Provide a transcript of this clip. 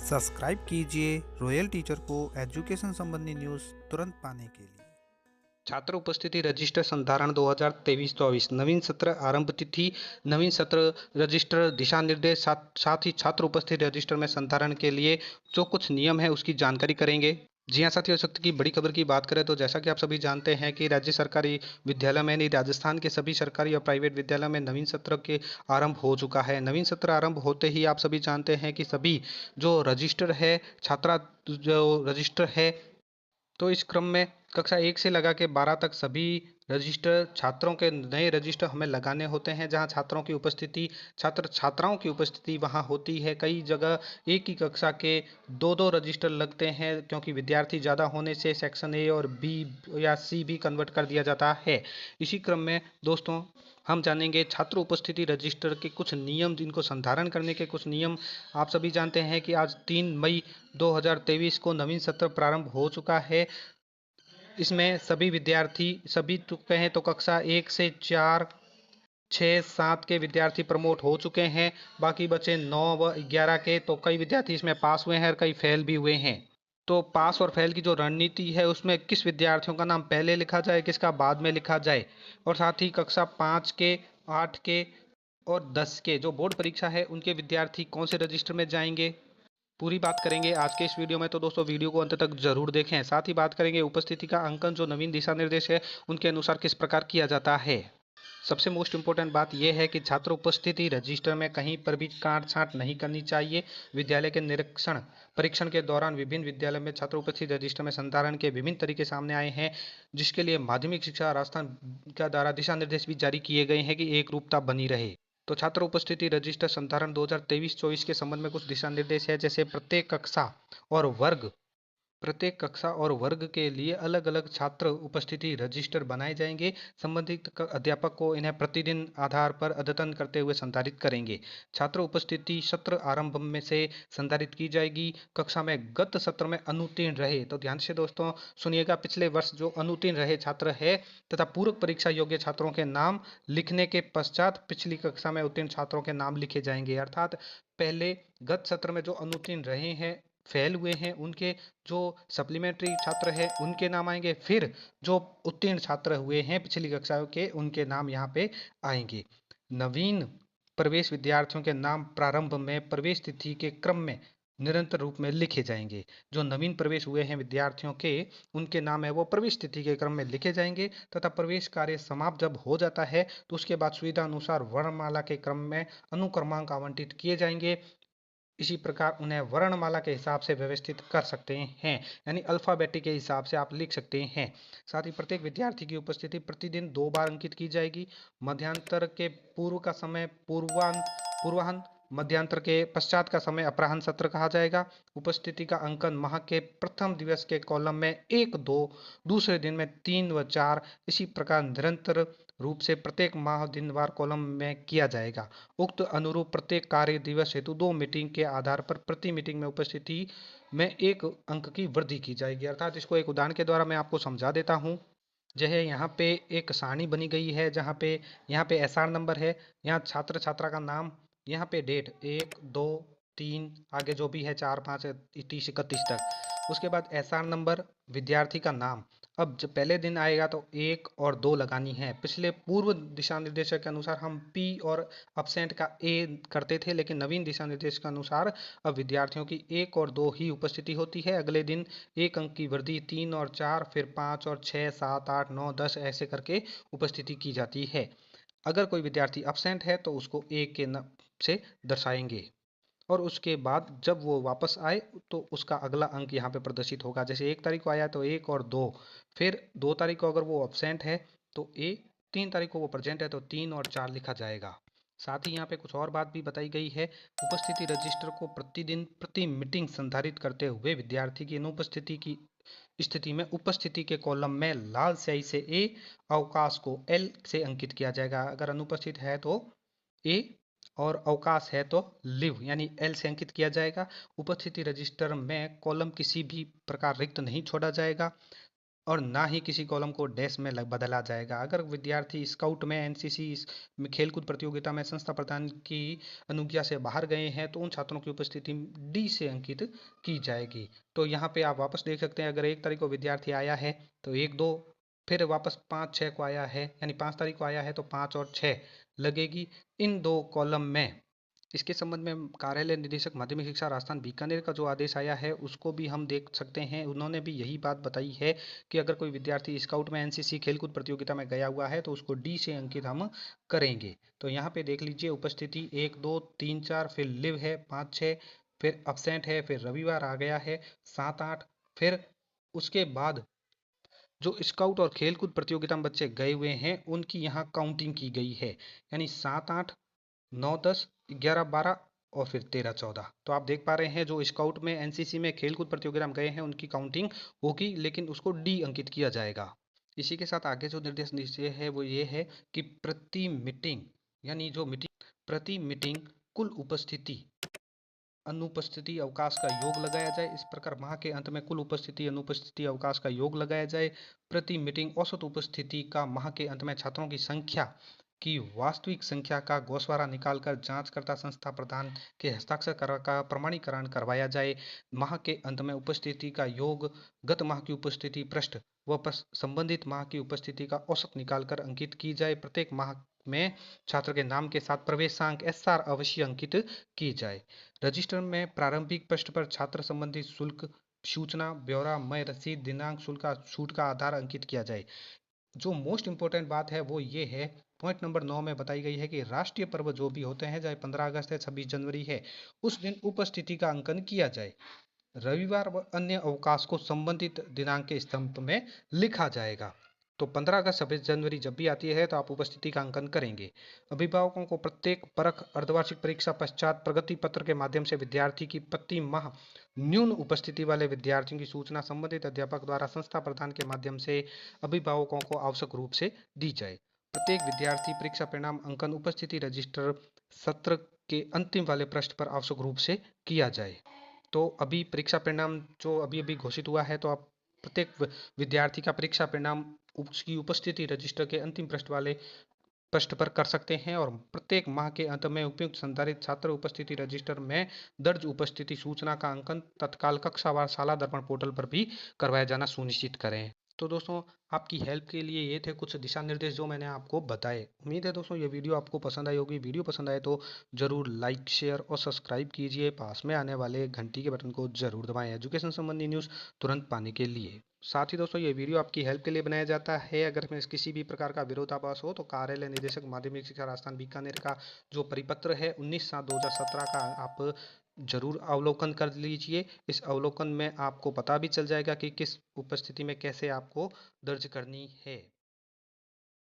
Subscribe कीजिए royal teacher को education संबंधी न्यूज़ तुरंत पाने के लिए। छात्र उपस्थिति रजिस्टर संधारण 2023-24 नवीन सत्र आरंभ तिथि, नवीन सत्र रजिस्टर दिशा निर्देश, साथ ही छात्र उपस्थिति रजिस्टर में संधारण के लिए जो कुछ नियम है उसकी जानकारी करेंगे। जी हाँ साथियों, सत्र की बड़ी खबर की बात करें तो जैसा कि आप सभी जानते हैं कि राज्य सरकारी विद्यालय में नहीं, राजस्थान के सभी सरकारी और प्राइवेट विद्यालय में नवीन सत्र के आरंभ हो चुका है। नवीन सत्र आरंभ होते ही आप सभी जानते हैं कि सभी जो रजिस्टर है छात्रा जो रजिस्टर है, तो इस क्रम में कक्षा 1 से लगा के 12 तक सभी रजिस्टर छात्रों के नए रजिस्टर हमें लगाने होते हैं, जहां छात्रों की उपस्थिति छात्र छात्राओं की उपस्थिति वहां होती है। कई जगह एक ही कक्षा के दो दो रजिस्टर लगते हैं, क्योंकि विद्यार्थी ज़्यादा होने से सेक्शन ए और बी या सी भी कन्वर्ट कर दिया जाता है। इसी क्रम में दोस्तों हम जानेंगे छात्र उपस्थिति रजिस्टर के कुछ नियम, जिनको संधारण करने के कुछ नियम। आप सभी जानते हैं कि आज 3 मई 2023 को नवीन सत्र प्रारंभ हो चुका है। इसमें सभी विद्यार्थी सभी तो कहें तो कक्षा 1 से 4, 6, 7 के विद्यार्थी प्रमोट हो चुके हैं। बाकी बचे 9 व 11 के, तो कई विद्यार्थी इसमें पास हुए हैं और कई फेल भी हुए हैं। तो पास और फेल की जो रणनीति है उसमें किस विद्यार्थियों का नाम पहले लिखा जाए, किसका बाद में लिखा जाए, और साथ ही कक्षा 5 के, 8 के और 10 के जो बोर्ड परीक्षा है उनके विद्यार्थी कौन से रजिस्टर में जाएंगे, पूरी बात करेंगे आज के इस वीडियो में। तो दोस्तों वीडियो को अंत तक जरूर देखें। साथ ही बात करेंगे उपस्थिति का अंकन जो नवीन दिशा निर्देश है उनके अनुसार किस प्रकार किया जाता है। सबसे मोस्ट इम्पोर्टेंट बात यह है कि छात्र उपस्थिति रजिस्टर में कहीं पर भी काट छांट नहीं करनी चाहिए। विद्यालय के निरीक्षण परीक्षण के दौरान विभिन्न विद्यालय में छात्र उपस्थिति रजिस्टर में संधारण के विभिन्न तरीके सामने आए हैं, जिसके लिए माध्यमिक शिक्षा राजस्थान का द्वारा दिशा निर्देश भी जारी किए गए हैं कि एक रूपता बनी रहे। तो छात्र उपस्थिति रजिस्टर संधारण 2023-24 के संबंध में कुछ दिशा निर्देश है, जैसे प्रत्येक कक्षा और वर्ग के लिए अलग अलग छात्र उपस्थिति रजिस्टर बनाए जाएंगे। संबंधित अध्यापक को इन्हें प्रतिदिन आधार पर अद्यतन करते हुए संधारित करेंगे। छात्र उपस्थिति सत्र आरंभ में से संधारित की जाएगी कक्षा में गत सत्र में अनुत्तीर्ण रहे। तो ध्यान से दोस्तों सुनिएगा, पिछले वर्ष जो अनुत्तीर्ण रहे छात्र है तथा पूर्व परीक्षा योग्य छात्रों के नाम लिखने के पश्चात पिछली कक्षा में उत्तीर्ण छात्रों के नाम लिखे जाएंगे। अर्थात पहले गत सत्र में जो अनुत्तीर्ण रहे हैं, फेल हुए हैं, उनके जो सप्लीमेंट्री छात्र हैं उनके नाम आएंगे। फिर जो उत्तीर्ण छात्र हुए हैं पिछली कक्षाओं के, उनके नाम यहाँ पे आएंगे। नवीन प्रवेश विद्यार्थियों के नाम प्रारंभ में प्रवेश तिथि के क्रम में निरंतर रूप में लिखे जाएंगे। जो नवीन प्रवेश हुए हैं विद्यार्थियों के, उनके नाम है वो प्रवेश तिथि के क्रम में लिखे जाएंगे, तथा प्रवेश कार्य समाप्त जब हो जाता है तो उसके बाद सुविधा अनुसार वर्णमाला के क्रम में अनुक्रमांक आवंटित किए जाएंगे। इसी प्रकार उन्हें वर्णमाला के हिसाब से व्यवस्थित कर सकते हैं, यानी अल्फाबेटिक के हिसाब से आप लिख सकते हैं। साथ ही प्रत्येक विद्यार्थी की उपस्थिति प्रतिदिन 2 बार अंकित की जाएगी। मध्यांतर के पूर्व का समय पूर्वाह्न, मध्यांतर के पश्चात का समय अपराह्न सत्र कहा जाएगा। उपस्थिति का अंकन माह के प्रथम दिवस के कॉलम में 1, 2, दूसरे दिन में 3 व 4, इसी प्रकार निरंतर रूप से प्रत्येक माह दिनवार कॉलम में किया जाएगा। उक्त अनुरूप प्रत्येक कार्य दिवस हेतु 2 मीटिंग के आधार पर प्रति मीटिंग में उपस्थिति में 1 अंक की वृद्धि की जाएगी। अर्थात इसको एक उदाहरण के द्वारा मैं आपको समझा देता हूँ। जो है यहाँ पे एक सारणी बनी गई है, जहाँ पे यहाँ पे एसआर नंबर है, यहाँ छात्र छात्रा का नाम, यहाँ पे डेट 1, 2, 3, आगे जो भी है 4, 5, 30, 31 तक। उसके बाद एसआर नंबर, विद्यार्थी का नाम। अब जब पहले दिन आएगा तो 1 और 2 लगानी है। पिछले पूर्व दिशा निर्देशक के अनुसार हम पी और अपसेंट का ए करते थे, लेकिन नवीन दिशा निर्देश के अनुसार अब विद्यार्थियों की 1 और 2 ही उपस्थिति होती है। अगले दिन 1 अंक की वृद्धि 3 और 4, फिर 5 और 6, 7, 8, 9, 10 ऐसे करके उपस्थिति की जाती है। अगर कोई विद्यार्थी अपसेंट है तो उसको 1 के से दर्शाएंगे, और उसके बाद जब वो वापस आए तो उसका अगला अंक यहाँ पे प्रदर्शित होगा। जैसे 1 तारीख को आया तो 1 और 2, फिर 2 तारीख को अगर वो एब्सेंट है तो 1, 3 तारीख को वो प्रेजेंट है तो 3 और 4 लिखा जाएगा। साथ ही यहाँ पे कुछ और बात भी बताई गई है। उपस्थिति रजिस्टर को प्रतिदिन प्रति मीटिंग संधारित करते हुए विद्यार्थी की अनुपस्थिति की स्थिति में उपस्थिति के कॉलम में लाल स्याही से ए, अवकाश को एल से अंकित किया जाएगा। अगर अनुपस्थित है तो ए और अवकाश है तो लिव यानी एल से अंकित किया जाएगा। उपस्थिति रजिस्टर में कॉलम किसी भी प्रकार रिक्त नहीं छोड़ा जाएगा। और ना ही किसी कॉलम को डैश में बदला जाएगा। अगर विद्यार्थी स्काउट में, एनसीसी में, खेलकूद प्रतियोगिता में संस्था प्रधान की अनुज्ञा से बाहर गए हैं तो उन छात्रों की उपस्थिति डी से अंकित की जाएगी। तो यहाँ पे आप वापस देख सकते हैं, अगर 1 तारीख को विद्यार्थी आया है तो 1, 2, फिर वापस 5, 6 को आया है, यानी 5 तारीख को आया है तो 5 और 6 लगेगी इन 2 कॉलम में। इसके संबंध में कार्यालय निदेशक माध्यमिक शिक्षा राजस्थान बीकानेर का जो आदेश आया है उसको भी हम देख सकते हैं। उन्होंने भी यही बात बताई है कि अगर कोई विद्यार्थी स्काउट में, एनसीसी, खेलकूद प्रतियोगिता में गया हुआ है तो उसको डी से अंकित हम करेंगे। तो यहाँ पे देख लीजिए, उपस्थिति 1, 2, 3, 4, फिर लिव है 5, 6, फिर अब्सेंट है, फिर रविवार आ गया है 7, 8, फिर उसके बाद जो स्काउट और खेलकूद प्रतियोगिता में बच्चे गए हुए हैं उनकी यहाँ काउंटिंग की गई है, यानी 7, 8, 9, 10, 11, 12 और फिर 13, 14। तो आप देख पा रहे हैं जो स्काउट में, एनसीसी में, खेलकूद प्रतियोगिता में गए हैं उनकी काउंटिंग होगी, लेकिन उसको डी अंकित किया जाएगा। इसी के साथ आगे जो निर्देश नीचे है वो ये है कि प्रति मीटिंग, यानी जो मीटिंग, प्रति मीटिंग कुल उपस्थिति, अनुपस्थिति, अवकाश का योग लगाया जाए। इस प्रकार माह के अंत में कुल उपस्थिति, अनुपस्थिति, अवकाश का योग लगाया जाए। प्रति मीटिंग औसत उपस्थिति का माह के अंत में छात्रों की संख्या की वास्तविक संख्या का गोशवारा निकालकर जांचकर्ता संस्था प्रधान के हस्ताक्षर का प्रमाणीकरण करवाया जाए। माह के अंत में उपस्थिति का योग गत माह की उपस्थिति पृष्ठ व संबंधित माह की उपस्थिति का औसत निकालकर अंकित की जाए। प्रत्येक माह में छात्र के नाम के साथ प्रवेशांक एसआर अवश्य अंकित की जाए। रजिस्टर में प्रारंभिक पृष्ठ पर छात्र संबंधी शुल्क सूचना ब्यौरा मय रसीद दिनांक शुल्क छूट का आधार अंकित किया जाए। जो मोस्ट इंपॉर्टेंट बात है वो ये है, पॉइंट नंबर 9 में बताई गई है कि राष्ट्रीय पर्व जो भी होते हैं, चाहे 15 अगस्त है, 26 जनवरी है, उस दिन उपस्थिति का अंकन किया जाए। रविवार व अन्य अवकाश को संबंधित दिनांक के स्तंभ में लिखा जाएगा। तो 15 अगस्त, 26 जनवरी जब भी आती है तो आप उपस्थिति का अंकन करेंगे। अभिभावकों को प्रत्येक परख अर्धवार्षिक परीक्षा पश्चात प्रगति पत्र के माध्यम से विद्यार्थी की प्रति माह न्यून उपस्थिति वाले विद्यार्थियों की सूचना संबंधित अध्यापक द्वारा संस्था प्रधान के माध्यम से अभिभावकों को आवश्यक रूप से दी जाए। प्रत्येक विद्यार्थी परीक्षा परिणाम अंकन उपस्थिति रजिस्टर सत्र के अंतिम वाले पृष्ठ पर आवश्यक रूप से किया जाए। तो अभी परीक्षा परिणाम जो अभी अभी घोषित हुआ है, तो आप प्रत्येक विद्यार्थी का परीक्षा परिणाम उसकी उपस्थिति रजिस्टर के अंतिम पृष्ठ वाले पृष्ठ पर कर सकते हैं और प्रत्येक माह के अंत में उपयुक्त संधारित छात्र उपस्थिति रजिस्टर में दर्ज उपस्थिति सूचना का अंकन तत्काल कक्षावार शाला दर्पण पोर्टल पर भी करवाया जाना सुनिश्चित करें। तो दोस्तों, आपकी हेल्प के लिए ये थे कुछ दिशा निर्देश जो मैंने आपको बताए। उम्मीद है दोस्तों ये वीडियो आपको पसंद आई होगी। वीडियो पसंद आए तो जरूर लाइक, शेयर और सब्सक्राइब कीजिए। पास में आने वाले घंटी के बटन को जरूर दबाएं एजुकेशन संबंधी न्यूज़ तुरंत पाने के लिए। साथ ही दोस्तों, ये वीडियो आपकी हेल्प के लिए बनाया जाता है। अगर इसमें किसी भी प्रकार का विरोधाभास हो तो कार्यालय निदेशक माध्यमिक शिक्षा राजस्थान बीकानेर का जो परिपत्र है 19/7/2017 का आप जरूर अवलोकन कर लीजिए। इस अवलोकन में आपको पता भी चल जाएगा कि किस उपस्थिति में कैसे आपको दर्ज करनी है।